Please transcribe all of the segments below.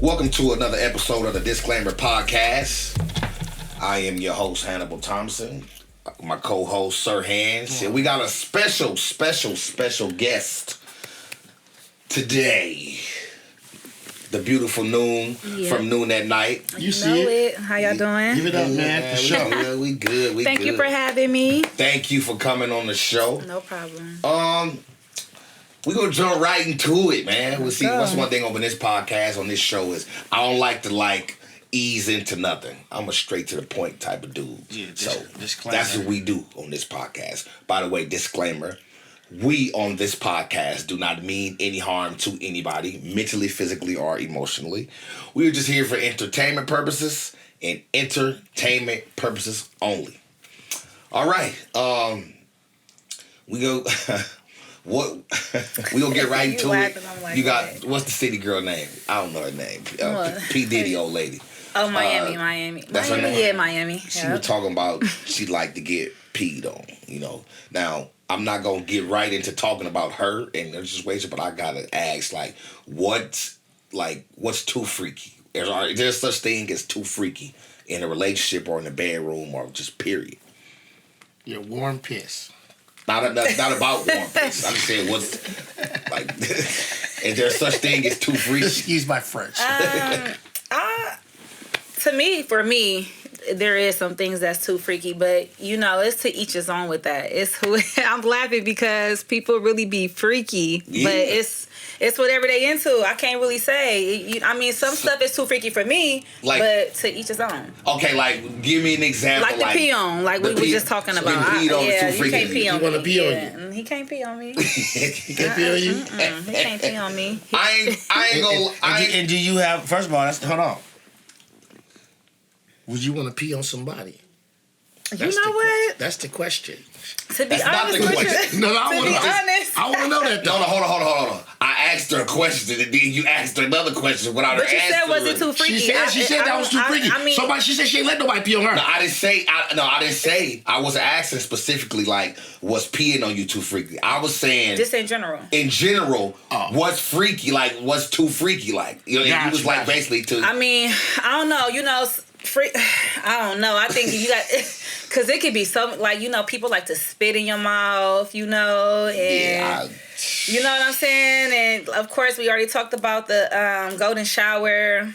Welcome to another episode of the Disclaimer Podcast. I am your host, Hannibal Thompson. My co-host, Sir Hands. And we got a special guest today. The beautiful Noon from NoonNnyte. You see it? How y'all doing? Give it up, man. For sure. Yeah, we good. Thank you for having me. Thank you for coming on the show. No problem. We're going to jump right into it, man. We'll see. What's one thing on this podcast, on this show is I don't like to ease into nothing. I'm a straight to the point type of dude. Yeah, disclaimer. That's what we do on this podcast. By the way, disclaimer. We on this podcast do not mean any harm to anybody, mentally, physically, or emotionally. We are just here for entertainment purposes and entertainment purposes only. All right. We go. What we gonna get right into it. Like you got what's the city girl name? I don't know her name. P Diddy old lady. Oh, Miami. That's her name? Yeah, Miami. She was talking about she like to get peed on. You know. Now I'm not gonna get right into talking about her and her situation, but I gotta ask what's too freaky? Is there such thing as too freaky in a relationship or in a bedroom or just period? Your warm piss. Not about warm piss. I'm just saying, is there such thing as too freaky? Excuse my French. For me, there is some things that's too freaky, but it's to each his own with that. I'm laughing because people really be freaky, but it's whatever they into. I can't really say. Some stuff is too freaky for me, but to each his own. Okay, give me an example. Like the pee on, like we were just talking about. You can't pee on me. You want to pee on you? He can't pee on me. He can't pee on you? He can't pee on me. I ain't gonna... And do you have... First of all, hold on. Would you want to pee on somebody? You know what? That's the question. To be honest with you. No, I want to know that. No, hold on. I asked her a question, and then you asked her another question without her answering. But you said, was it too freaky? She said that was too freaky. She said she ain't let nobody pee on her. No, I didn't say. I wasn't asking specifically, was peeing on you too freaky? I was saying... Just in general. In general, what's freaky? What's too freaky? You was basically too... I don't know. I don't know. I think you got... Because it could be so... people like to spit in your mouth, and... Yeah, you know what I'm saying? And, of course, we already talked about the golden shower.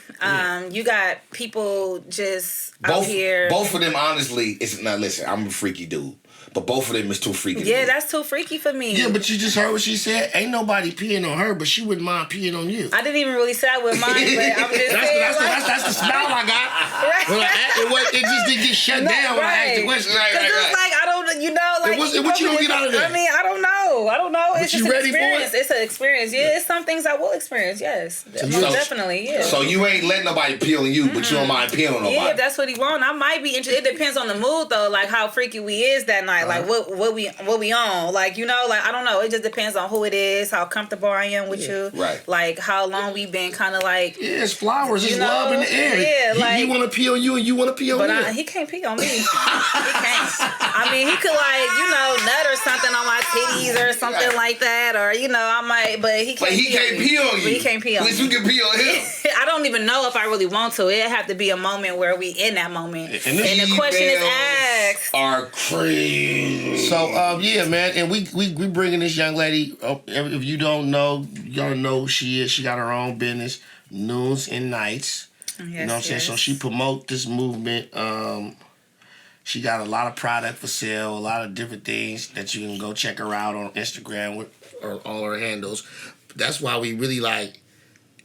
You got people just out here... Both of them, honestly... listen, I'm a freaky dude. But both of them is too freaky. Yeah, that's too freaky for me. Yeah, but you just heard what she said. Ain't nobody peeing on her, but she wouldn't mind peeing on you. I didn't even really say I wouldn't mind, but I'm just saying. That's the smile I got. Right. It just didn't get shut down when I asked the question. Because it's I don't, what you gonna get out of that? I don't know. But it's you just ready an experience. for it? It's an experience. Yeah, it's some things I will experience, yes. Most definitely, yeah. So you ain't letting nobody pee on you, but you don't mind peeing on nobody. Yeah, if that's what he want. I might be interested. It depends on the mood, though, how freaky we is that night. What we on. I don't know. It just depends on who it is, how comfortable I am with you. Right. How long we've been kind of Yeah, it's flowers. It's love in the air. Yeah, he want to pee on you and you want to pee on him. But he can't pee on me. He can't. He could nut or something on my titties or something like that, or I might, but he can't. But he can't pee on you. But he can't pee on me. At least you can pee on him. I don't even know if I really want to. It'd have to be a moment where we in that moment, and the question is asked. Are crazy. So yeah, man, and we bringing this young lady. If you don't know, you gotta know who she is. She got her own business, NoonNnyte. Yes, you know what I'm saying? So she promote this movement. She got a lot of product for sale, a lot of different things that you can go check her out on Instagram or all her handles. That's why we really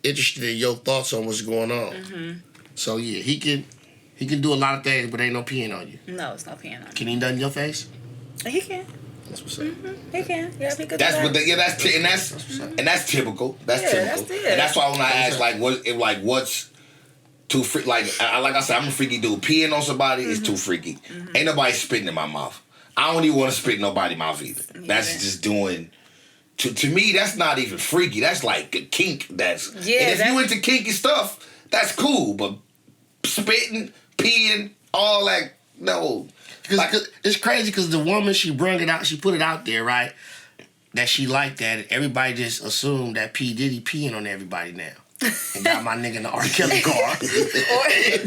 interested in your thoughts on what's going on. Mm-hmm. So yeah, he can do a lot of things, but ain't no peeing on you. No, it's no peeing on you. Can he done in your face? He can. That's what's up. Mm-hmm. He can. Yeah, he could. That's typical. That's typical. And that's why when I ask what's too freaky, like I said, I'm a freaky dude. Peeing on somebody is too freaky. Mm-hmm. Ain't nobody spitting in my mouth. I don't even want to spit in nobody's mouth either. Yeah. That's just doing. To me, that's not even freaky. That's like a kink. And if you into kinky stuff, that's cool. But spitting, peeing, all that, no. Because it's crazy because the woman, she brung it out, she put it out there, right? That she liked that. And everybody just assumed that P. Diddy peeing on everybody now. and got my nigga in the R. Kelly car. or even if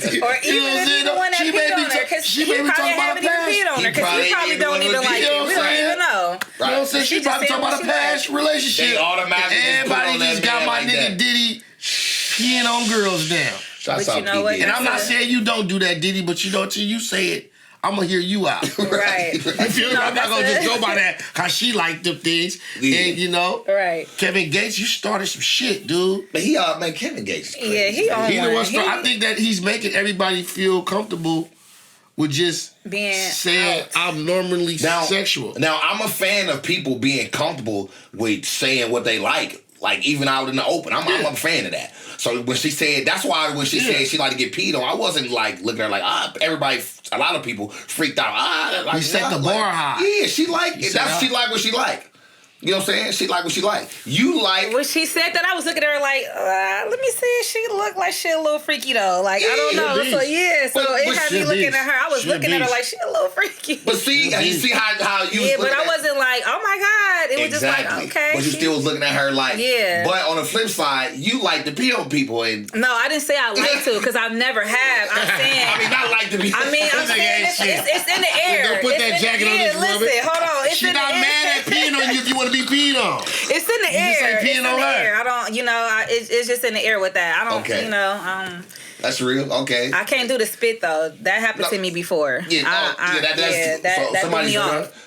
the one that peed on her, because she probably haven't even peed on her, because he probably don't even like it. We don't even know. Right. You know what I'm saying? She probably talking about a past relationship. They automatically everybody just got my nigga Diddy peeing on girls now. But you know what? And I'm not saying you don't do that, Diddy, but you know, till you say it, I'm gonna hear you out. Right. You feel me? I'm not gonna just go by that because she liked them things. Yeah. And you know, right. Kevin Gates, you started some shit, dude. But man, Kevin Gates is crazy. Yeah, he on the one. one. I think that he's making everybody feel comfortable with just being saying I'm normally sexual. Now, I'm a fan of people being comfortable with saying what they like even out in the open. I'm a fan of that. So when she said, that's why when she said she liked to get peed on, I wasn't like looking at her like, everybody, a lot of people freaked out. Like, set the bar high. Yeah, she liked it. She liked what she liked. You know what I'm saying? She like what she like. You like... When she said that, I was looking at her like, let me see if she look like she a little freaky though. Like, I don't know. So, it had me looking at her. I was looking at her like, she a little freaky. But see, you see how you... Yeah, but I wasn't like, oh my God. It was just like, okay. But you still was looking at her like... Yeah. But on the flip side, you like to pee on people and... No, I didn't say I like to, because I've never have. I'm saying... I mean, not like to be... I'm saying it's in the air. Don't put that jacket on this woman. Listen, hold on. She's not mad at peeing on you if you want to be peed on. It's in the air. Just like peeing on her. I don't, it's just in the air with that. I don't, That's real. Okay. I can't do the spit though. That happened to me before. Yeah. That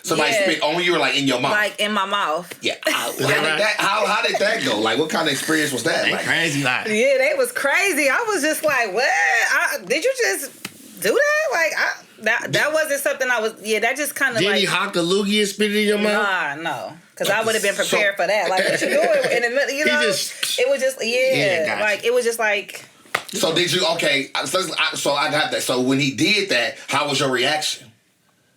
somebody spit on you or like in your mouth. Like in my mouth. Yeah. How did that go? Like, what kind of experience was that? Like, crazy, like. Yeah, they was crazy. I was just like, what? Did you just do that? Like, that wasn't something I was. Yeah, that just kind of like. Did he hock a loogie and spit it in your mouth? Nah, no. Because I would have been prepared for that. Like, what you doing in the middle? You know, it was just like it was just like. So did you? Okay, so I got that. So when he did that, how was your reaction?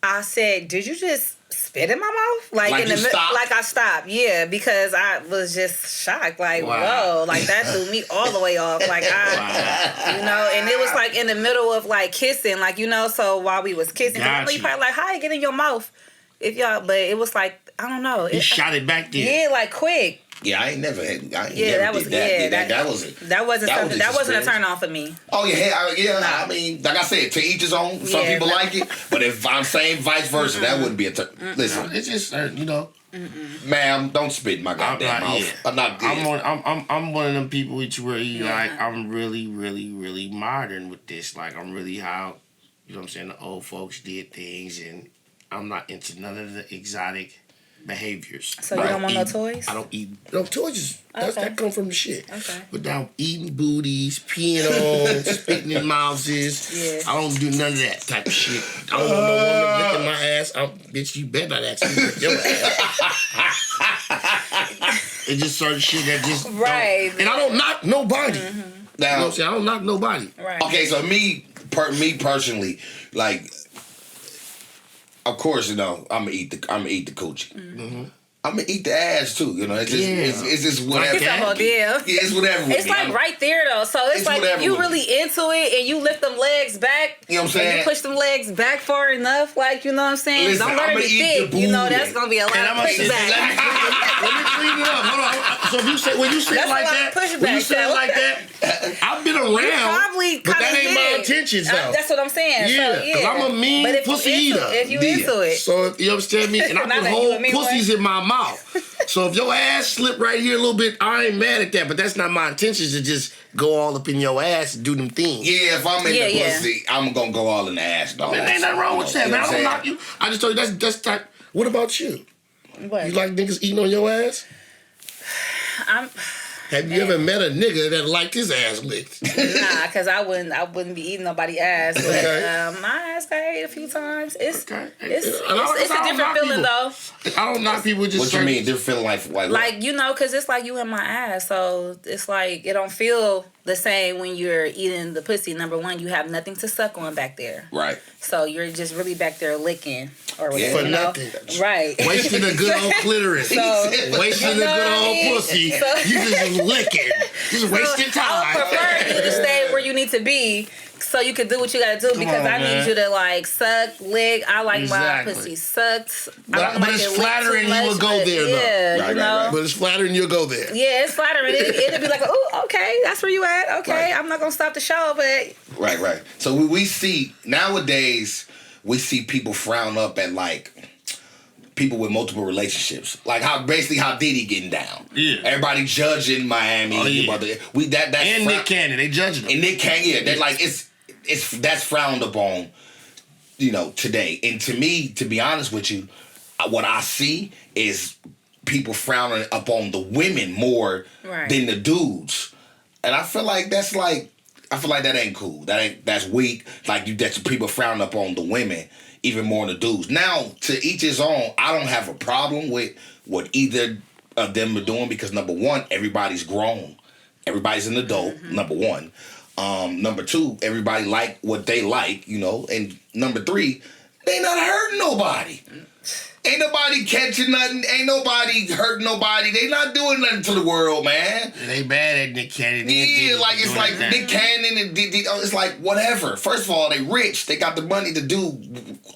I said, "Did you just spit in my mouth?" Like in the middle, like I stopped. Yeah, because I was just shocked. Like, whoa, like that threw me all the way off. Like and it was like in the middle of like kissing, like So while we was kissing, you probably like, "Hi, get in your mouth." If y'all, but it was like I don't know. He shot it back there. Yeah, like quick. Yeah, I ain't never did that. That wasn't a turn on for me. Oh yeah, I mean, like I said, to each his own. Some people like it, but if I'm saying vice versa, that wouldn't be a turn. Listen, it's just ma'am, don't spit in my goddamn mouth. Yeah. I'm not good. I'm one of them people where I'm really, really, really modern with this. Like I'm really how what I'm saying, the old folks did things, and I'm not into none of the exotic behaviors. So you don't want no toys? I don't eat no toys. That come from the shit. Okay. But now eating booties, peeing on, spitting in mouths. Yeah. I don't do none of that type of shit. I don't want no woman licking my ass. Bitch, you better not ask me to lick your ass. It's just certain shit that just right. Don't. And I don't knock nobody. Now, you know what I'm saying? I don't knock nobody. Right. Okay, so me personally, like. Of course, I'm gonna eat the coochie. Mm-hmm. I'm gonna eat the ass too. It's just whatever. It's whatever. It's like right there though. So it's like if you really into it and you lift them legs back. You know what I'm saying? And you push them legs back far enough, like you know what I'm saying. Listen, don't let her be thick. That's gonna be a lot of pushback. Let me clean it up. Hold on. So when you say it like that, I've been around, but that ain't my intentions though. That's what I'm saying. Yeah, because I'm a mean pussy eater. If you into it, so you understand me, and I put whole pussies in my mouth. So if your ass slip right here a little bit, I ain't mad at that, but that's not my intention to just go all up in your ass and do them things. Yeah, if I'm in the pussy, I'm gonna go all in the ass. Man, ain't nothing wrong with that, man. I don't knock you. I just told you that's not. What about you? What? You like niggas eating on your ass? Have you ever met a nigga that liked his ass licked? Nah, because I wouldn't be eating nobody's ass. But my ass got ate a few times. It's a different feeling though. I don't knock people just. What you mean? Different feeling like because it's like you in my ass, so it's like it don't feel the same when you're eating the pussy. Number one, you have nothing to suck on back there. Right. So you're just really back there licking or whatever. For nothing. Right. Wasting a good old clitoris. Wasting a good old pussy. You just licking. Just wasting time. I would prefer you to stay where you need need to be so you can do what you gotta do because I need you to like suck, lick. I like my pussy sucked. But it's flattering you will go there, though. Yeah, you know. But it's flattering you'll go there. Yeah, it's flattering. It'll be like, oh, okay, that's where you at. Okay, I'm not gonna stop the show, but right. So we see nowadays we see people frown up at like people with multiple relationships, like how Diddy getting down. Yeah, everybody judging Miami. Oh, yeah. That's and Nick Cannon, they judging him. And Nick Cannon, yeah, that like that's frowned upon, today. And to me, to be honest with you, what I see is people frowning upon the women more than the dudes, and I feel like that ain't cool. That's weak. Like that's people frown upon the women even more than the dudes. Now, to each his own. I don't have a problem with what either of them are doing because number one, everybody's grown, everybody's an adult. Mm-hmm. Number one. Number two, everybody like what they like, and number three, they not hurting nobody. Ain't nobody catching nothing. Ain't nobody hurting nobody. They not doing nothing to the world, man. They bad at Nick Cannon. Yeah, like it's like Nick Cannon and it's like whatever. First of all, they rich. They got the money to do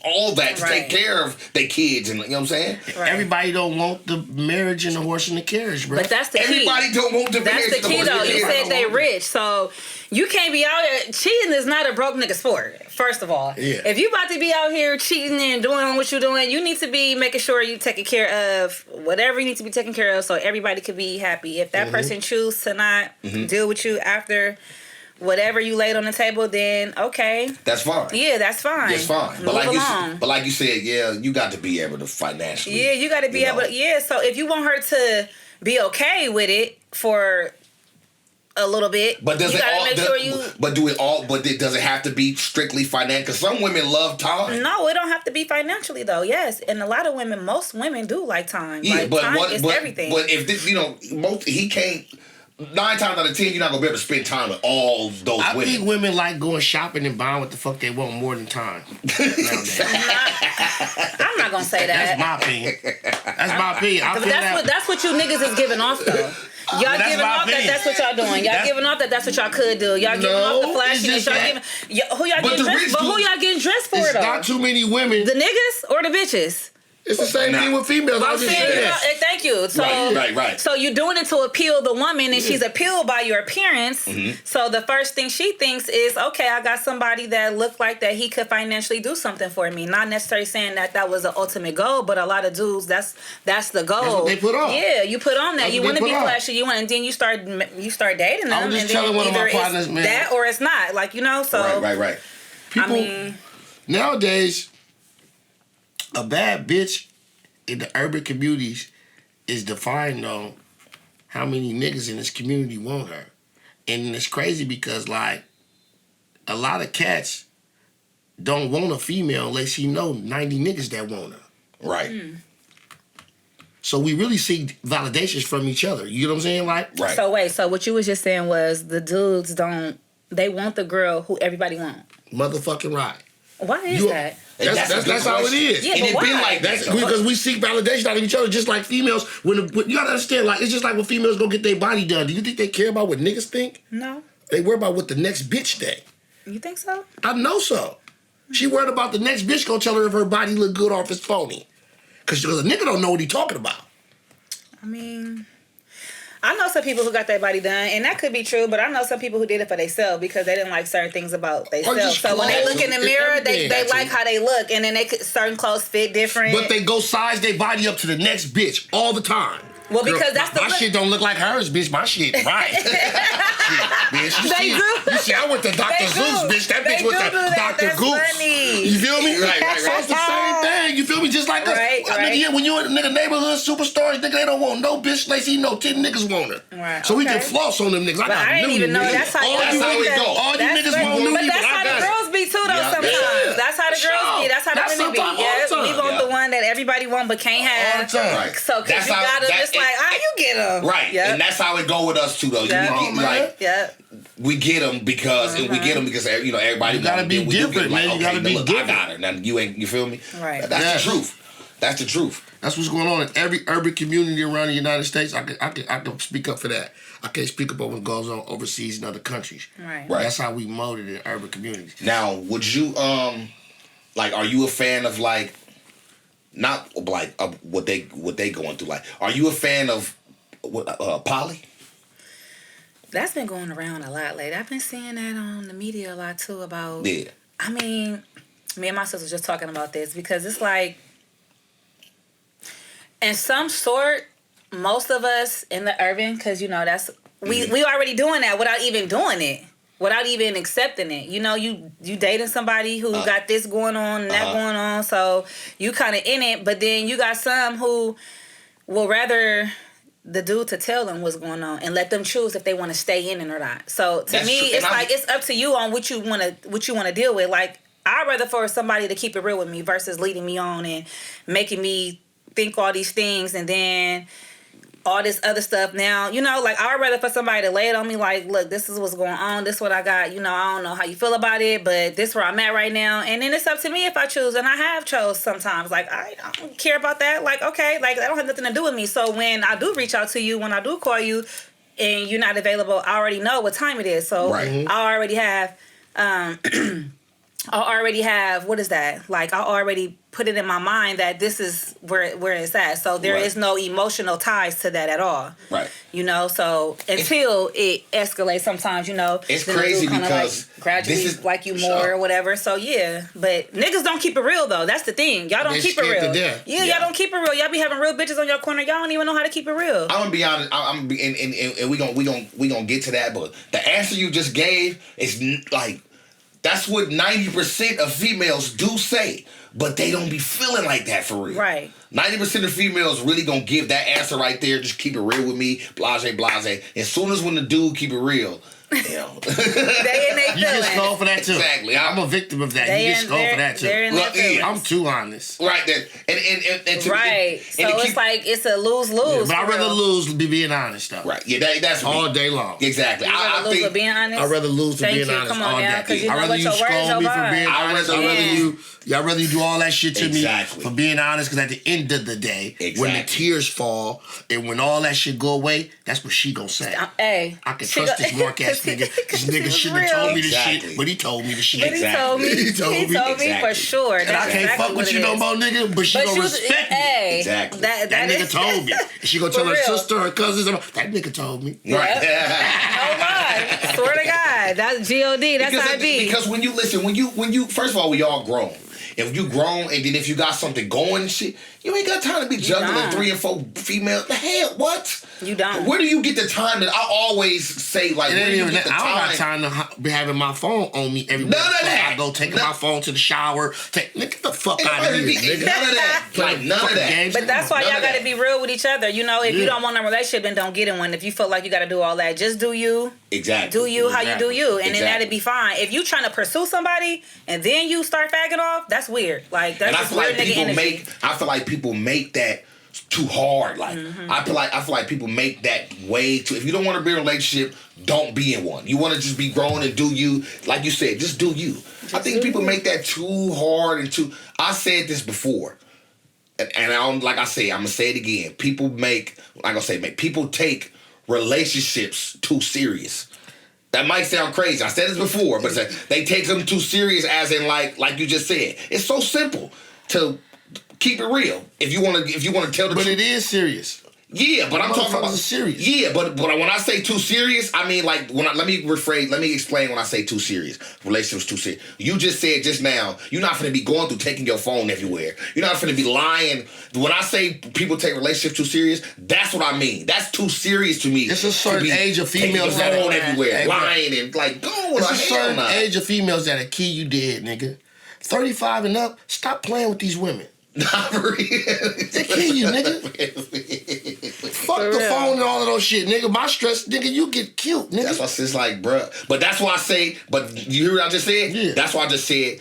all that to take care of their kids, and you know what I'm saying. Right. Everybody don't want the marriage and the horse and the carriage, bro. But that's the key. Everybody don't want the marriage. That's the key, though. You said they rich, so you can't be out here. Cheating is not a broke nigga sport. First of all, if you about to be out here cheating and doing what you're doing, you need to be making sure you taking care of whatever you need to be taken care of, so everybody could be happy. If that person choose to not deal with you after whatever you laid on the table, then okay, that's fine. Yeah, that's fine. That's fine. But like you said, you got to be able to financially. Yeah, you got to be able to. Yeah, so if you want her to be okay with it for a little bit, but does it have to be strictly financial? Because some women love time. No, it don't have to be financially though. Yes, and a lot of women, most women do like time. Yeah, like, time is everything. But if this, he can't. 9 times out of 10, you're not gonna be able to spend time with all those women. I think women like going shopping and buying what the fuck they want more than time. I'm not gonna say that. That's my opinion. That's what you niggas is giving off though. Y'all giving off that's what y'all doing. Y'all giving off that's what y'all could do. Y'all giving off the flashiness. Who y'all getting dressed? But who y'all getting dressed for though? It's not too many women. The niggas or the bitches? It's the same thing with females. I'm saying, thank you. So, right. So you're doing it to appeal the woman, and she's appealed by your appearance. Mm-hmm. So the first thing she thinks is, okay, I got somebody that looked like that he could financially do something for me. Not necessarily saying that was the ultimate goal, but a lot of dudes, that's the goal. That's what they put on. Yeah, you put on that. You want to be flashy. And then you start dating them. I was just telling one of my partners, man, that or it's not. Like So right. People nowadays. A bad bitch in the urban communities is defined on how many niggas in this community want her. And it's crazy because, like, a lot of cats don't want a female unless you know 90 niggas that want her. Right. So we really seek validations from each other. You know what I'm saying? Like, right. So wait, so what you was just saying was the dudes they want the girl who everybody want. Motherfucking right. Why is that? That's how it is. Yeah, and but it why? been like that. Because we seek validation out of each other, just like females. When you gotta understand, like it's just like when females go get their body done. Do you think they care about what niggas think? No. They worry about what the next bitch think. You think so? I know so. She worried about the next bitch gonna tell her if her body look good or if it's phony. Because a nigga don't know what he talking about. I mean, I know some people who got their body done, and that could be true, but I know some people who did it for themselves because they didn't like certain things about themselves. So when they look in the mirror, they like how they look, and then certain clothes fit different. But they go size their body up to the next bitch all the time. Well, because that's my shit don't look like hers, bitch. My shit right. Shit, bitch. You see, I went to Dr. Zeus, bitch. That bitch went to Dr. Goose. Funny. You feel me? Right. So it's the same thing. You feel me? Just like us. Right. Nigga, when you in the neighborhood superstores, nigga, they don't want no bitch. They see 10 niggas want her. Right. So we can floss on them niggas. I didn't even know that's how it go. All you niggas want new niggas. But that's how the girls be too, though. Sometimes that's how the girls be. That's how the women be. Yeah, we want the one that everybody want but can't have. All the time. So because you got them, it's like, you get them. Right, and that's how it go with us too, though. We get them because everybody. You gotta be different, man. You gotta be different. I got her. Now you feel me? Right. That's the truth. That's the truth. That's what's going on in every urban community around the United States. I can speak up for that. I can't speak up on what goes on overseas in other countries. Right. That's how we molded in urban communities. Now, would you like? Are you a fan of like, not like what they going through? Like, are you a fan of poly? That's been going around a lot lately. I've been seeing that on the media a lot too about. Yeah. I mean, me and my sister was just talking about this because it's like, in some sort, most of us in the urban, because you know that's we already doing that without even doing it, without even accepting it. You know, you dating somebody who got this going on and that going on, so you kind of in it. But then you got some who will rather the dude to tell them what's going on and let them choose if they want to stay in it or not. So to me, it's like it's up to you on what you want to deal with. Like, I'd rather for somebody to keep it real with me versus leading me on and making me think all these things and then all this other stuff. Now, you know, like, I'd rather for somebody to lay it on me like, look, this is what's going on, this is what I got, you know, I don't know how you feel about it, but this is where I'm at right now, and then it's up to me if I choose, and I have chose sometimes. Like, I don't care about that. Like, okay, like, that don't have nothing to do with me. So when I do reach out to you, when I do call you and you're not available, I already know what time it is. So I already have what is that? Like, I already put it in my mind that this is where it's at. So there is no emotional ties to that at all. Right. You know, so until it escalates sometimes, you know. It's crazy because like gradually like you more or whatever. So yeah. But niggas don't keep it real though. That's the thing. Y'all don't keep it real. Yeah, y'all don't keep it real. Y'all be having real bitches on your corner. Y'all don't even know how to keep it real. I'm gonna be honest. And we gonna get to that. But the answer you just gave is like, that's what 90% of females do say, but they don't be feeling like that for real. Right. 90% of females really gonna give that answer right there. Just keep it real with me, blase, blase. As soon as when the dude keep it real, you know. You get scolded for that too. Exactly. I'm a victim of that. You get scolded for that too. Look, I'm too honest. Right. And right. So it's like it's a lose-lose. Yeah, but I'd rather lose than being honest though. Right. Yeah, that's all day long. Exactly. I lose for being honest. I'd rather lose for being honest all day. I'd rather you scold me for being honest. I'd rather you do all that shit to me for being honest, because at the end of the day, when the tears fall and when all that shit go away, that's what she gonna say. I can trust this mark ass nigga. This nigga shouldn't have told me this shit, but he told me the shit. But he told me for sure. And I can't fuck with you no more, nigga, but she gonna respect me. Exactly. That nigga told me. And she gonna tell her sister, her cousins, that nigga told me. Right. Oh my. Swear to God. That's G.O.D. That's how it be. Because when you listen, when you first of all, we all grown. If you grown and then if you got something going and shit, you ain't got time to be juggling 3 and 4 females. The hell, what? You don't. Where do you get the time that I always say, like, where do you get the time? I don't got time to be having my phone on me everywhere. None of that. I go taking my phone to the shower. Get the fuck out of here, nigga. None of that. Like, none of that. But that's why y'all got to be real with each other. You know, if you don't want a relationship, then don't get in one. If you feel like you got to do all that, just do you. Exactly. Do you how you do you. And then that'd be fine. If you trying to pursue somebody and then you start fagging off, that's weird. Like, that's just weird nigga energy. I feel like people make that too hard. Like, I feel like people make that way too. If you don't want to be in a relationship, don't be in one. You want to just be grown and do you. Like you said, just do you. I think people make that too hard and too. I said this before, and I don't, like I say, I'm gonna say it again. People people take relationships too serious. That might sound crazy. I said this before, but they take them too serious, as in like you just said. It's so simple to keep it real. If you want to tell the truth. But it is serious. Yeah, but I'm talking about serious. Yeah, but when I say too serious, I mean like let me explain when I say too serious. Relationships too serious. You just said just now, you're not finna be going through taking your phone everywhere. You're not finna be lying. When I say people take relationships too serious, that's what I mean. That's too serious to me. It's a certain age of females that are everywhere, lying and like going. It's a certain age of females that'll kill you dead, nigga. 35 and up, stop playing with these women. Not for real. They kill you, nigga. Fuck the phone and all of those shit, nigga. My stress, nigga, you get killed, nigga. That's why it's like, bruh. But that's why I say, but you hear what I just said? Yeah. That's why I just said,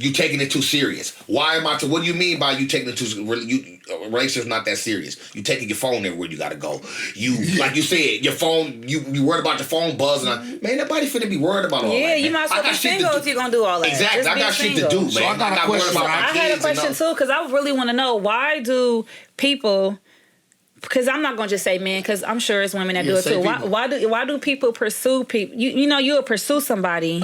you taking it too serious. Why am I? What do you mean by you taking it too? Relationship's not that serious. You taking your phone everywhere you gotta go. You like you said, your phone. You worried about your phone buzzing. Man, nobody finna be worried about all that. Yeah, you might as well be single if you're gonna do all that. Exactly, I got shit to do, man. So I got a question. I had a question too, because I really want to know, why do people? Because I'm not gonna just say men, because I'm sure it's women that do it too. Why do people pursue people? You'll pursue somebody,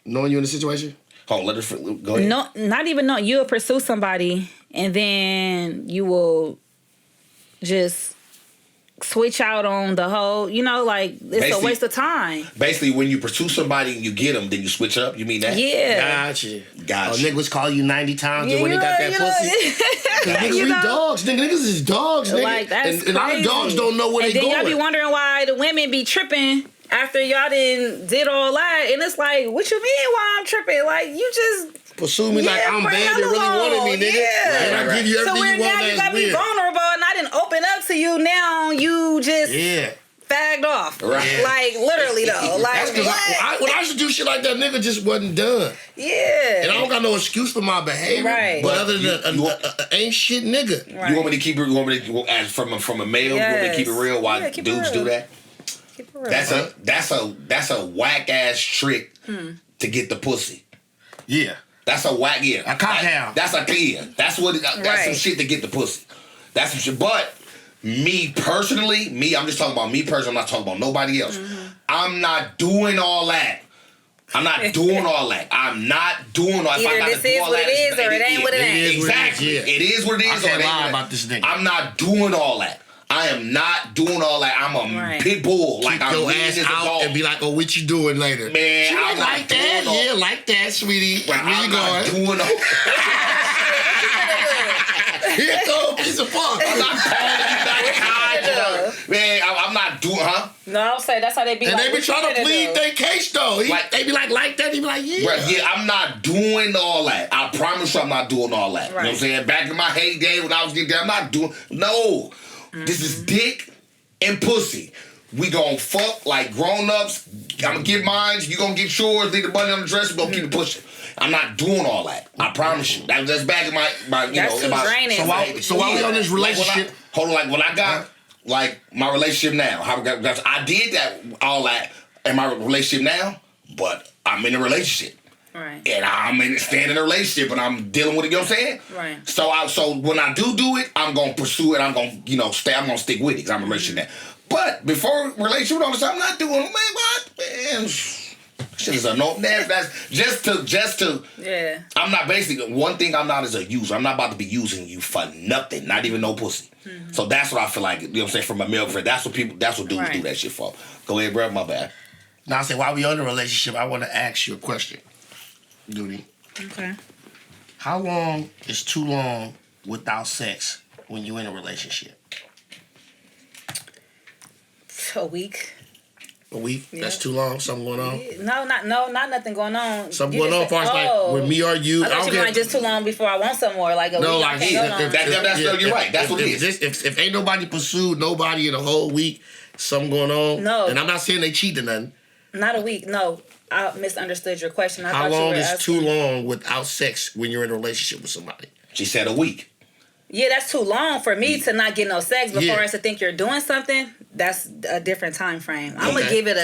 knowing you in a situation. Oh, let her go ahead. No, not even know. You'll pursue somebody, and then you will just switch out on the whole. It's basically a waste of time. Basically, when you pursue somebody and you get them, then you switch up. You mean that? Yeah. Gotcha. Oh, niggas call you 90 times when they got that pussy. Niggas, we dogs. Niggas is dogs. Nigga. Like, that's crazy. And a lot of dogs don't know where they going. And then y'all be wondering why the women be tripping after y'all did all that, and it's like, what you mean why I'm tripping? Like, you just pursue me like I'm bad. They really wanted me, nigga. Yeah. And I give you everything you want. So now you gotta be vulnerable, and I didn't open up to you. Now you just fagged off. Right. Like, literally though. Like, that's because when I used to do shit like that, nigga just wasn't done. Yeah. And I don't got no excuse for my behavior. Right. But other than ain't shit nigga. Right. You want me to keep it? You want me to as from a male? Yes. You want me to keep it real? Why dudes do that? That's a whack ass trick to get the pussy. Yeah. That's a whack a cock down. That's That's what. That's some shit to get the pussy. That's some shit. But me personally, I'm just talking about me personally. I'm not talking about nobody else. I'm not doing all that. I'm not doing all that. I'm not doing all that. Either this is what it is or it ain't what it ain't. Exactly. It is what it is. I can't lie about this nigga. I'm not doing all that. I am not doing all that. I'm a pit bull. Keep I'm your ass out and be like, oh, what you doing later? Man, she I'm like that. Yeah, like that, sweetie. Well, I'm not doing all Here go a piece of fuck. I'm not calling you back. Man, I'm not doing, No, I'll say that's how they be. And like, they be trying to plead their case though. They be like that. He be like, yeah. Right, yeah, I'm not doing all that. I promise you, I'm not doing all that. Right. You know what I'm saying? Back in my heyday when I was getting there, I'm not doing. No, this is dick and pussy. We gon' fuck like grown-ups. I'm gonna get mine. You gonna get yours. Leave the money on the dresser. We gonna keep it pushing. I'm not doing all that. I promise you. That's back in my that's too draining. So while we on this relationship, when I got like my relationship now, I did all that in my relationship now, but I'm in a relationship. Right. And I'm staying in a relationship, and I'm dealing with it. You know what I'm saying? Right. So when I do it, I'm gonna pursue it. I'm gonna stay. I'm gonna stick with it because I'm in a relationship now. But before relationship, all this, I'm not doing. Man, what? Man, shit is a no. That's just to. Yeah. I'm not basically one thing. I'm not as a user. I'm not about to be using you for nothing. Not even no pussy. So that's what I feel like. You know what I'm saying? From a male friend, that's what dudes do that shit for. Go ahead, bro. My bad. Now I say while we on the relationship, I want to ask you a question. Duty. Okay. How long is too long without sex when you're in a relationship? A week. A week? Yeah. That's too long? Something going on? No, not nothing going on. Something going on as far as like with me or you. I thought you meant just too long before I want some more. Like a week. Like you're right. That's what it is. If ain't nobody pursued nobody in a whole week, something going on. No. And I'm not saying they cheat or nothing. Not a week. No. I misunderstood your question. How long is too long without sex when you're in a relationship with somebody? She said a week. Yeah, that's too long for me to not get no sex before us to think you're doing something. That's a different time frame. I'm gonna give it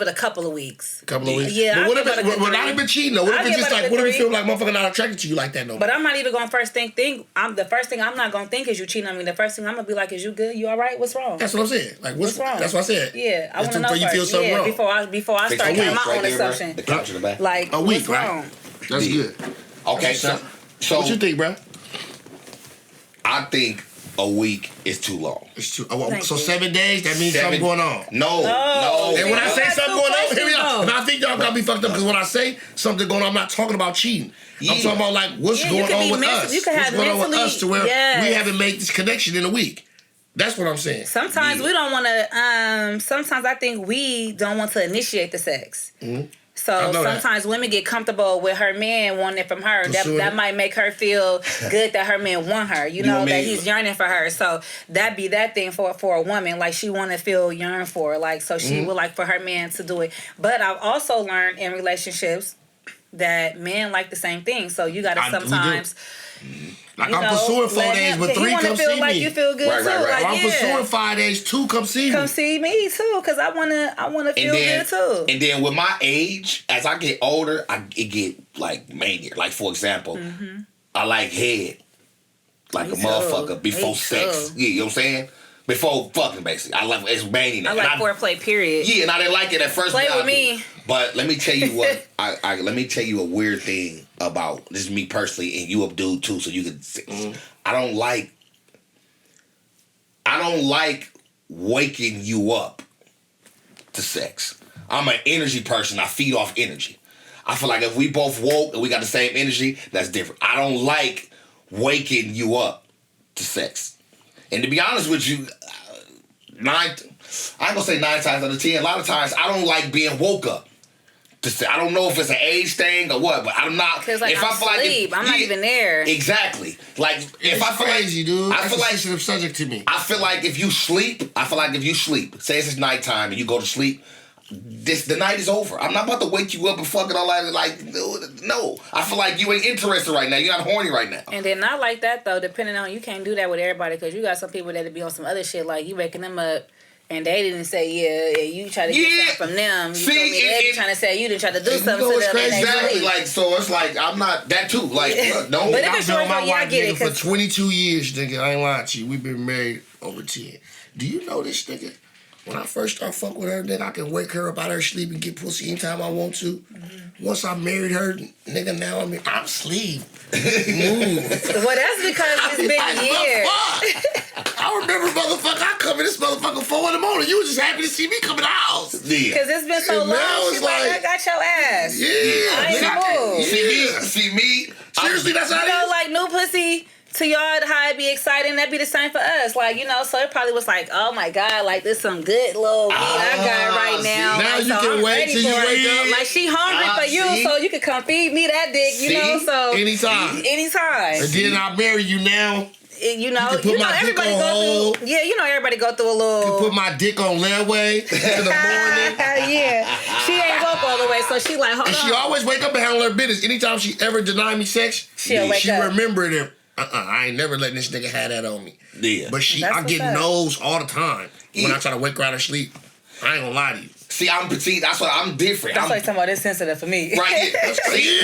a couple of weeks. Couple of weeks. Yeah. But what if I been cheating though? What if it's just like what if you feel like motherfucker not attracted to you like that no more? But I'm not even gonna first think. The first thing I'm not gonna think is you cheating on me. The first thing I'm gonna be like, is you good? You all right? What's wrong? That's what I'm saying. Like what's wrong? That's what I said. Yeah, I want to know first. You feel something wrong. Before I start getting my own assumption. The couch in the back. Like a week, what's wrong? That's good. Okay, so what you think, bro? I think a week is too long. It's too. So 7 days. That means something going on. No. And when I say something going on, hear me out. And I think y'all gotta be fucked up because when I say something going on, I'm not talking about cheating. I'm talking about like what's going on with us. What's going on with us to where we haven't made this connection in a week. That's what I'm saying. Sometimes we don't want to. Sometimes I think we don't want to initiate the sex. Mm-hmm. So sometimes women get comfortable with her man wanting it from her. That might make her feel good that her man want her. You know that he's yearning for her. So that be that thing for a woman. Like she want to feel yearned for. Like so she would like for her man to do it. But I've also learned in relationships that men like the same thing. So you gotta sometimes. Like I'm pursuing 4 days, but 3 come see me. Like you feel good too. Like, I'm pursuing 5 days, 2 come see me. Come see me too, cause I wanna feel good too. And then with my age, as I get older, it get like mania. Like for example, I like head, like a motherfucker before sex. Yeah, you know what I'm saying? Before fucking, basically. I like it's mania. I like foreplay. Period. Yeah, and I didn't like it at first. Play with me. But let me tell you what. Let me tell you a weird thing about this is me personally, and you a dude too, so you can. I don't like waking you up to sex. I'm an energy person. I feed off energy. I feel like if we both woke and we got the same energy, that's different. I don't like waking you up to sex. And to be honest with you, I ain't gonna say 9 times out of 10. A lot of times I don't like being woke up. I don't know if it's an age thing or what, but I'm not. Because like, I'm not even there. Exactly. Like if I feel crazy, dude. I feel like it's a subject to me. I feel like if you sleep, say it's nighttime and you go to sleep, the night is over. I'm not about to wake you up and fucking all that. Like no, I feel like you ain't interested right now. You're not horny right now. And then not like that though. Depending on you can't do that with everybody because you got some people that be on some other shit like you waking them up. And they didn't say yeah. You try to get something from them. You told me they be trying to say you didn't try to do something to them. Exactly. Like so, it's like I'm not that too. Like no. But if it's short, my wife get it for 22 years, nigga. I ain't lying to you. We've been married over 10. Do you know this nigga? When I first start fucking with her, nigga, I can wake her up out of her sleep and get pussy anytime I want to. Once I married her, nigga, now I'm asleep. Well, that's because it's been years. I remember, motherfucker, I come in this motherfucker 4 in the morning. You was just happy to see me come in the house. Yeah. Because it's been so long. She's like, I got your ass. Yeah. I ain't See me. Seriously, that's how it is. Like new pussy. To y'all, how it be exciting, that'd be the same for us. Like, you know, so it probably was like, oh my God, like this some good little meat I got right now. Now like, you can wait till you wake up. Like she hungry for you, so you can come feed me that dick, you know? So anytime. And then I marry you now. You know everybody go through. Yeah, you know everybody go through a little. You can put my dick on layaway in the morning. Yeah, she ain't woke all the way, so she like, hold on. She always wake up and handle her business. Anytime she ever deny me sex, she remembered it. I ain't never letting this nigga have that on me. Yeah. But I get no's all the time when I try to wake her out of sleep. I ain't gonna lie to you. See, I'm petite. That's why I'm different. That's like somebody that's sensitive for me. Right. Yeah. That's crazy.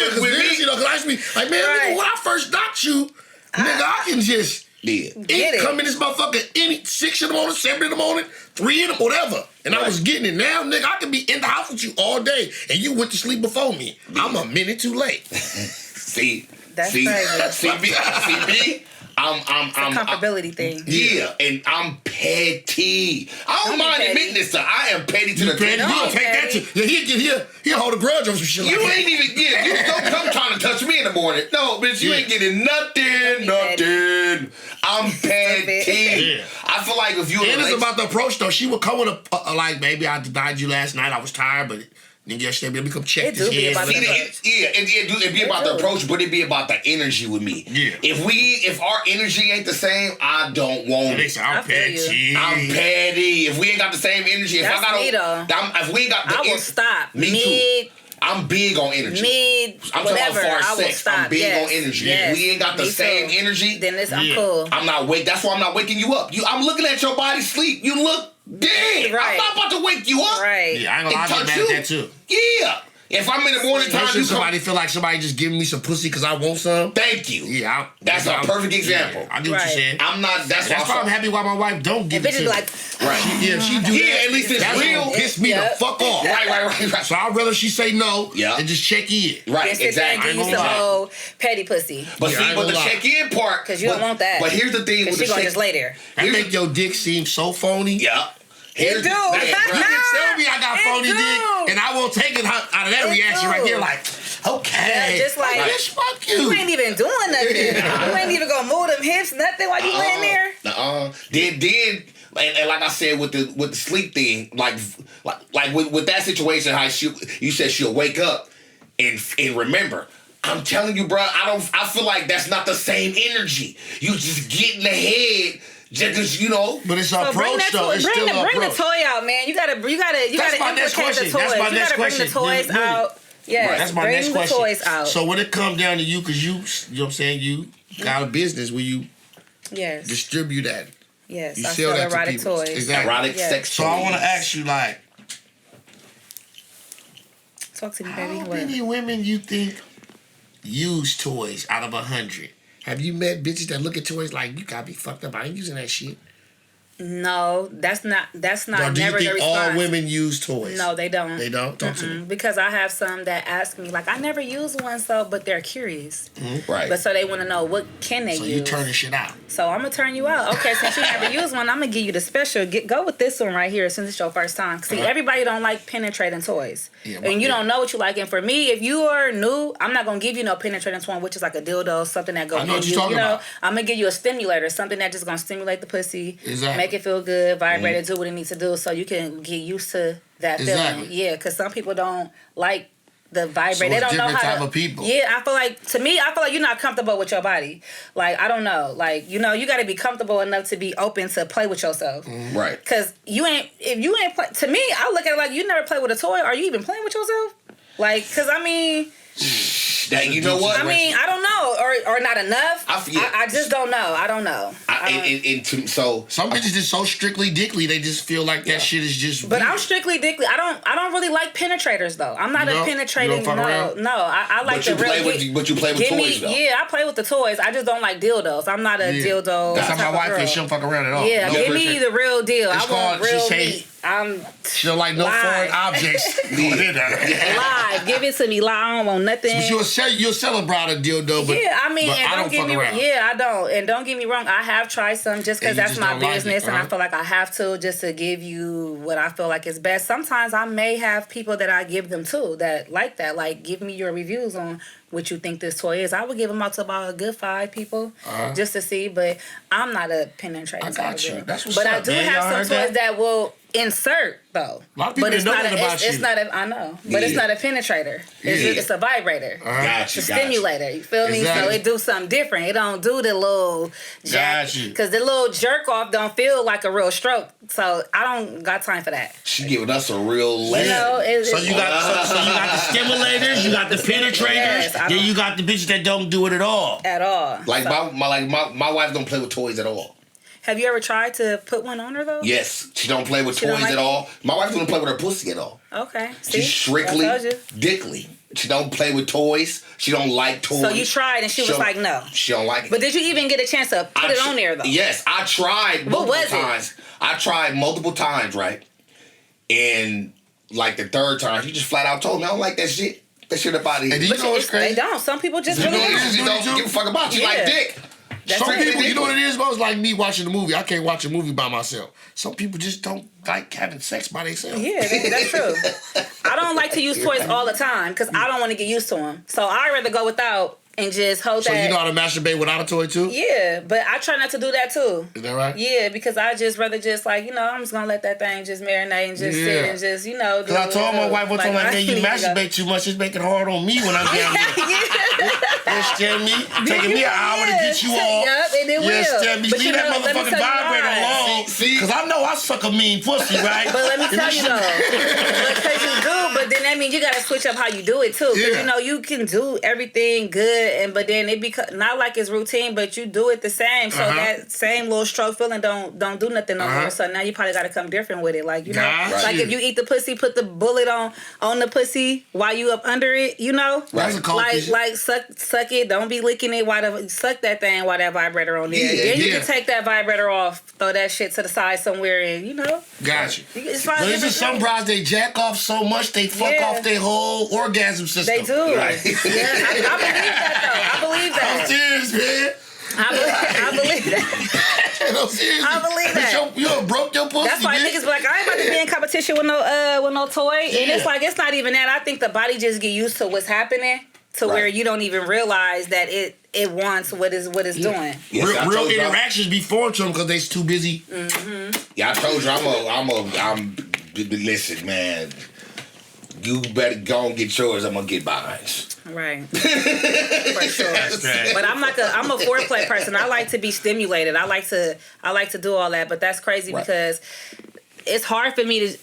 Because I used to be like, man, nigga, when I first knocked you, nigga, I can just come in this motherfucker any 6 in the morning, 7 in the morning, 3 in the whatever. And I was getting it. Now, nigga, I can be in the house with you all day and you went to sleep before me. I'm a minute too late. See, that's crazy. See me. I'm comfortability thing. Yeah, and I'm petty. I don't mind admitting this. I am petty to the petty. You'll take that to. He'll hold a grudge over some shit like that. You ain't even get. You don't come trying to touch me in the morning. No, bitch, you ain't getting nothing. I'm petty. Yeah. I feel like if you. And it's about the approach though. She would come with a like, baby, I denied you last night. I was tired, but. Then yesterday, we come check this head. It'd be about the approach, but it'd be about the energy with me. Yeah. If our energy ain't the same, I don't want it. I'm petty. I'm petty. If we ain't got the same energy, if we ain't got I will stop. Me too. I'm big on energy. I'm talking about far as sex. I'm big on energy. If we ain't got the same energy, then I'm cool. I'm not that's why I'm not waking you up. I'm looking at your body sleep. You look dead. Right. I'm not about to wake you up. Right. Yeah, I ain't gonna lie, I get mad at that too. Yeah. If I'm in the morning time, somebody feel like somebody just giving me some pussy because I want some. Thank you. Yeah, that's a perfect example. Yeah, I get what you're saying. I'm not. That's why I'm happy why my wife don't give it to me. Like, right. Yeah, she do that. At least it's real. Piss me the fuck off. Right. So I'd rather she say no and just check in. Right. Exactly. Give you some old petty pussy. But but the check in part, because you don't want that. But here's the thing with the check. Just lay there. I make your dick seem so phony. Yeah. You can tell me I got phony dick, and I won't take it out of that reaction right there. Like, okay, just like, bitch, fuck you. You ain't even doing nothing. You ain't even gonna move them hips, nothing while you laying there. Then, and like I said with the sleep thing, like with that situation, how you said she'll wake up and remember. I'm telling you, bro, I feel like that's not the same energy. You just get in the head. Just, you know, but it's an approach though. It's still an approach. Bring the toy out, man. You gotta implicate the toys. You gotta bring the toys out. Yeah, Right. That's my bring next the question. toys out. So when it comes down to you, because you know what I'm saying, you got a business where you distribute that. Yes, you I sell that erotic to people. toys. Exactly. Erotic sex So toys. I want to ask you, like, talk to me, baby. how many women you think use toys out of 100? Have you met bitches that look at toys like, you gotta be fucked up? I ain't using that shit. No, that's not. Or do never you the think response. all women use toys? No, they don't. They don't? Talk to me. Because I have some that ask me, like, I never use one, so, but they're curious. Mm-hmm. Right. But so they want to know, what can they use? So you turning shit out. So I'm going to turn you out. Okay, since you never used one, I'm going to give you the special. Go with this one right here since it's your first time. See, everybody don't like penetrating toys. Yeah, and you don't know what you like. And for me, if you are new, I'm not going to give you no penetrating toy, which is like a dildo, something that goes I know what you're talking about. I'm going to give you a stimulator, something that just going to stimulate the pussy, exactly. make it feel good, vibrate it, do what it needs to do so you can get used to that feeling. Yeah, because some people don't like the vibrate. So they don't know how type to. Of people. Yeah, I feel like you're not comfortable with your body. Like, I don't know. Like, you got to be comfortable enough to be open to play with yourself. Right. Because if you ain't play, to me, I look at it like you never play with a toy. Are you even playing with yourself? Like, because I mean. That, you know what? I mean, I don't know, or not enough. I just don't know. I don't know. So some bitches just so strictly dickly, they just feel like that shit is just. But weird. I'm strictly dickly. I don't really like penetrators though. I'm not a penetrating. No. I like the real. But you play with toys though. Yeah, I play with the toys. I just don't like dildos. I'm not a dildo. That's how my wife is. She don't fuck around at all. Yeah, give me the real deal. It's I want real meat. She don't like no foreign objects going in there. Live, give it to me live. I don't want nothing. But you'll sell a bride a dildo, but yeah, I mean, but and I don't get fuck me around. Yeah, I don't. And don't get me wrong, I have tried some just because that's my business, and I feel like I have to just to give you what I feel like is best. Sometimes I may have people that I give them to that like that. Like, give me your reviews on what you think this toy is. I would give them out to about a good 5 people just to see, but I'm not a penetrating. I got you. That's what's but up, I do man. have some toys that will insert though. A lot of people didn't know that about you. It's not a, I know, but it's not a penetrator. It's a vibrator. Gotcha. It's a stimulator. You feel me? So it do something different. It don't do the little jack. Because the little jerk off don't feel like a real stroke. So I don't got time for that. She giving us a real lesson. So you got the stimulators, you got the penetrators, then you got the bitches that don't do it at all. At all. Like my wife don't play with toys at all. Have you ever tried to put one on her though? Yes, she don't play with toys at all. My wife don't play with her pussy at all. Okay, she's strictly dickly. She don't play with toys. She don't like toys. So you tried and she was like, no. She don't like it. But did you even get a chance to put it on there though? Yes, I tried multiple times. I tried multiple times, right? And like the third time, she just flat out told me, I don't like that shit. That shit about it. And you know what's crazy? They don't. Some people just really don't give a fuck about you. Like dick. Some people, you know what it is, bro? It's like me watching a movie. I can't watch a movie by myself. Some people just don't like having sex by themselves. Yeah, that's true. I don't like to use toys all the time because I don't want to get used to them. So I'd rather go without and just hold that. So you know how to masturbate without a toy too? Yeah, but I try not to do that too. Is that right? Yeah, because I just rather just like, I'm just going to let that thing just marinate and just sit and just, Because I told my wife one time, man, you masturbate too much. It's making it hard on me when I'm down there. You understand me? Taking me an hour to get you off. Yup, and it will. You understand me? Leave that motherfucking vibrator alone. Because I know I suck a mean pussy, right? But let me tell you though. Because you do, but then that means you got to switch up how you do it too. Because you can do everything good, but then it not like it's routine, but you do it the same. So that same little stroke feeling don't do nothing no more. So now you probably got to come different with it. Like, like if you eat the pussy, put the bullet on the pussy while you up under it, That's a cold like suck it. Don't be licking it. Suck that thing while that vibrator on there. Then you can take that vibrator off, throw that shit to the side somewhere, and Got you. It's fine. But it's just some brides, they jack off so much they fuck off their whole orgasm system. They do. Right. Yeah, I believe that though. I believe that. I'm serious, man. I believe that. No, seriously. I believe that. You done broke your pussy. That's why niggas be like, I ain't about to be in competition with no toy. And it's like, it's not even that. I think the body just get used to what's happening to where you don't even realize that it wants what it's doing. Yes, real interactions be foreign to them because they too busy. Mm-hmm. Yeah, I told you listen, man. You better go and get yours. I'm gonna get mine. Right. For sure. But I'm a foreplay person. I like to be stimulated. I like to do all that. But that's crazy because it's hard for me to,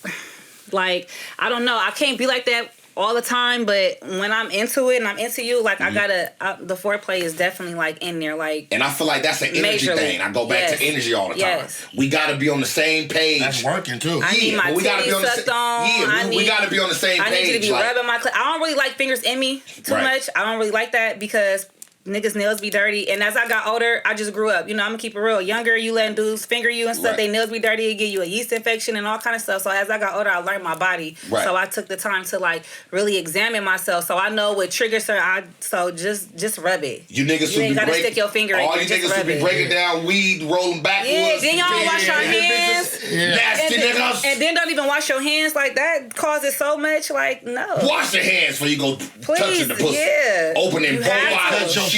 like, I don't know. I can't be like that all the time, but when I'm into it and I'm into you, like I gotta, the foreplay is definitely like in there, like. And I feel like that's an energy thing. I go back to energy all the time. We gotta be on the same page. That's working too. I need my titties sucked on. Yeah, we gotta be on the same page. I need you to be rubbing my. I don't really like fingers in me too much. I don't really like that because niggas' nails be dirty, and as I got older, I just grew up. You know, I'm gonna keep it real. Younger, you letting dudes finger you and stuff. They nails be dirty, it give you a yeast infection and all kind of stuff. So as I got older, I learned my body. So I took the time to like really examine myself. So I know what triggers her. So just rub it. You niggas you ain't gotta stick your finger in it. All you niggas should be breaking down weed, rolling backwards. Yeah, then y'all don't wash your hands. Nasty niggas. And then don't even wash your hands. Like that causes so much. Like no. Wash your hands before you go touching the pussy. Yeah. Opening both bottles.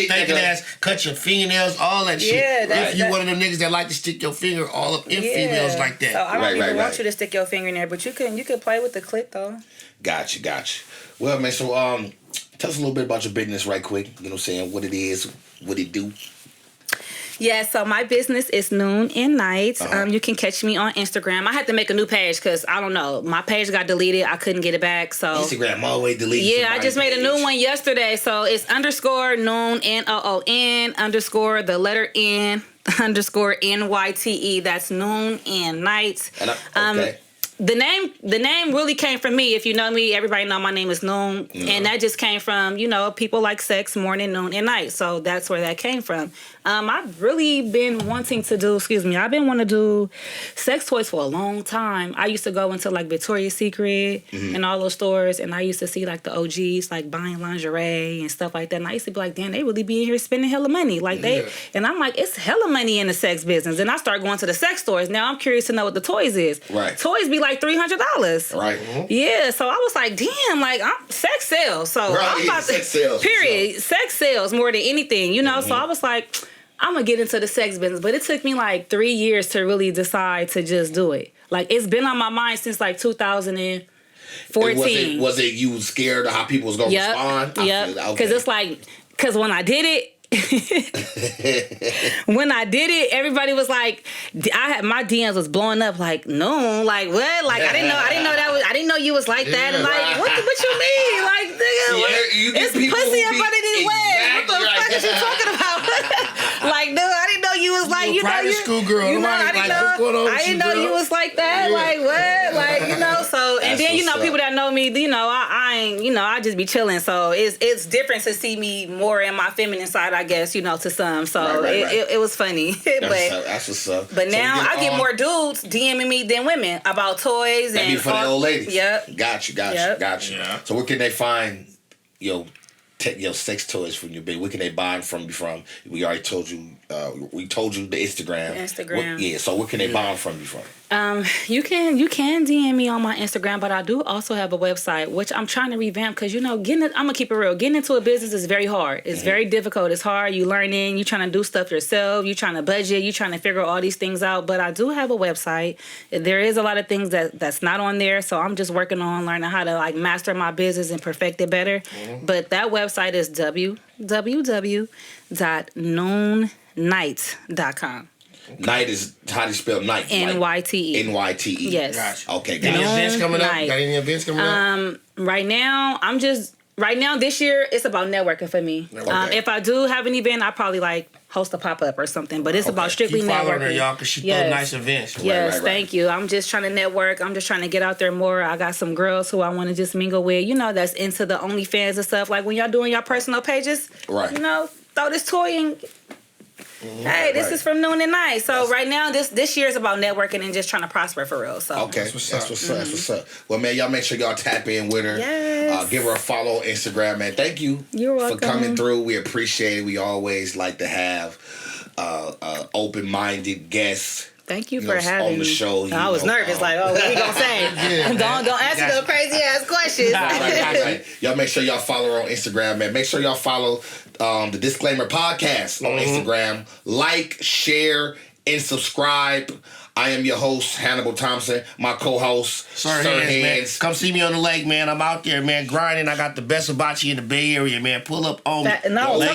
Cut your fingernails, all that shit. If you one of them niggas that like to stick your finger all up in females like that. So I don't even want you to stick your finger in there, but you can play with the clit though. Gotcha. Well, man, so tell us a little bit about your business right quick. You know what I'm saying? What it is, what it do. Yeah, so my business is NoonNnyte. You can catch me on Instagram. I had to make a new page because, I don't know, my page got deleted. I couldn't get it back, so... Instagram always deleted. Yeah, I just made a new one yesterday. So it's _Noon, N-O-O-N, _ the letter N, _ NYTE. That's NoonNnyte. Okay. The name really came from me. If you know me, everybody know my name is Noon. And that just came from, people like sex, morning, noon, and night. So that's where that came from. I've really been wanting to do, I've been wanting to do sex toys for a long time. I used to go into like Victoria's Secret and all those stores, and I used to see like the OGs like buying lingerie and stuff like that. And I used to be like, damn, they really be in here spending hella money. And I'm like, it's hella money in the sex business. And I start going to the sex stores. Now I'm curious to know what the toys is. Right. Toys be like $300. Right. Yeah, so I was like, damn, like sex sells. So I'm about to sex sales. Period. Sex sells more than anything, So I was like, I'm gonna get into the sex business. But it took me like 3 years to really decide to just do it. Like it's been on my mind since like 2014. Was it you scared of how people was gonna respond? Yep. Because it's like, when I did it, everybody was like, my DMs was blowing up like, no, like what? Like I didn't know you was like that. And like, what you mean? Like, nigga, it's pussy up under these legs. What the fuck is you talking about? Like, dude, I didn't know you was like, private school girl. I didn't know you was like that. Yeah. Like what? Like, so and then people that know me, I ain't, I just be chilling. So it's different to see me more in my feminine side, I guess, to some. So it was funny. That's what's up. But now I get more dudes DMing me than women about toys and for the old ladies. Yep. Got you. Yeah. So where can they find your sex toys from your baby? Where can they buy them from? We already told you. We told you the Instagram. So where can they buy them from? You can DM me on my Instagram, but I do also have a website which I'm trying to revamp because I'm gonna keep it real. Getting into a business is very hard. It's very difficult. It's hard. You learning. You trying to do stuff yourself. You trying to budget. You trying to figure all these things out. But I do have a website. There is a lot of things that's not on there, so I'm just working on learning how to like master my business and perfect it better. But that website is www.NoonNnyte.com. Night is, how do you spell night? NYTE. NYTE. Yes. Gotcha. Okay. Got any events coming up? Got any events coming up? Right now, this year, it's about networking for me. Okay. If I do have an event, I probably like host a pop-up or something. But it's about strictly networking. Keep following her, y'all, because she throw nice events. Yes, thank you. I'm just trying to network. I'm just trying to get out there more. I got some girls who I want to just mingle with, that's into the OnlyFans and stuff. Like when y'all doing your personal pages, throw this toy in. Hey, this is from NoonNnyte. So right now, this year is about networking and just trying to prosper for real. So okay, that's what's up. Well, man, y'all make sure y'all tap in with her. Yes. Give her a follow on Instagram, man. Thank you for coming through. We appreciate it. We always like to have open-minded guests. Thank you for having me on the show. I was nervous, like, what we gonna say? Don't answer those crazy ass questions. Right. Y'all make sure y'all follow her on Instagram, man. Make sure y'all follow the Disclaimer Podcast on Instagram. Like, share, and subscribe. I am your host, Hannibal Thompson. My co-host, Sir Hands. Man. Come see me on the lake, man. I'm out there, man, grinding. I got the best hibachi in the Bay Area, man. Pull up on talk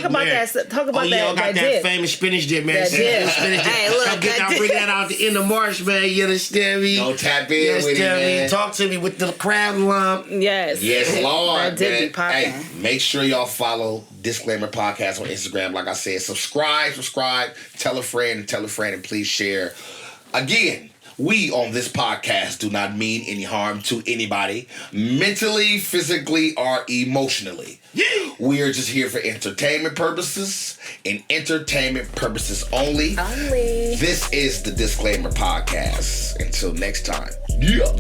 about that. Talk about I got that famous spinach dip, man. Spinach dip. Hey, look, I'll bring that out at the end of March, man. You understand me? Don't tap in with it, man. Talk to me with the crab lump. Yes, Lord. That did be popping. Hey, make sure y'all follow Disclaimer Podcast on Instagram. Like I said, subscribe. Tell a friend, and please share. Again, we on this podcast do not mean any harm to anybody, mentally, physically, or emotionally. Yeah. We are just here for entertainment purposes and entertainment purposes only. This is the Disclaimer Podcast. Until next time. Yeah.